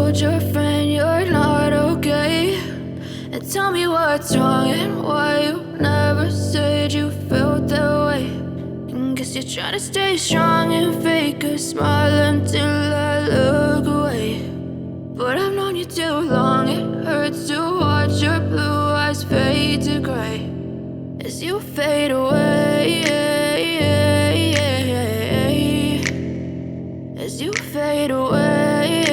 told your friend you're not okay? And tell me what's wrong and why you never said you felt that way. And guess you're trying to stay strong and fake a smile until I look away. But I've known you too long, it hurts to watch your blue eyes fade to gray as you fade away, as you fade away.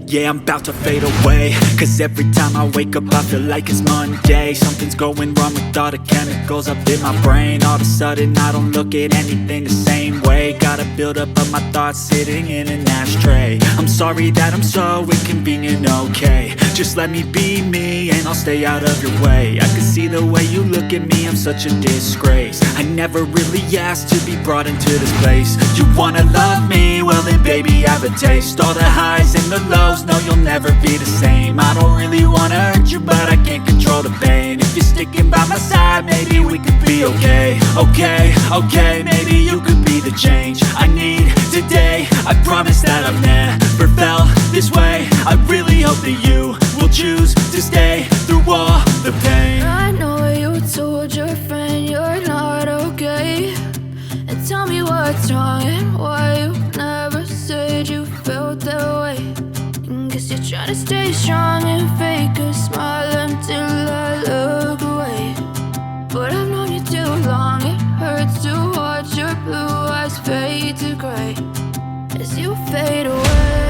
Yeah, I'm about to fade away, cause every time I wake up I feel like it's Monday. Something's going wrong with all the chemicals up in my brain. All of a sudden I don't look at anything the same way. Gotta build up of my thoughts sitting in an ashtray. I'm sorry that I'm so inconvenient, okay? Just let me be me and I'll stay out of your way. I can see the way you look at me, I'm such a disgrace. I never really asked to be brought into this place. You wanna love me? Well then baby, have a taste. All the highs and the lows, no, you'll never be the same. I don't really wanna hurt you, but I can't control the pain. If you're sticking by my side, maybe we could be okay. Okay, maybe you could be the change I need today. I promise that I've never felt this way. I really hope that you will choose to stay through all the pain. I know you told your friend you're not okay. And tell me what's wrong and why you never said you felt that way. And guess you're trying to stay strong and fake a smile until I look away. But I've known you too long, it hurts to watch your blue eyes fade to gray as you fade away.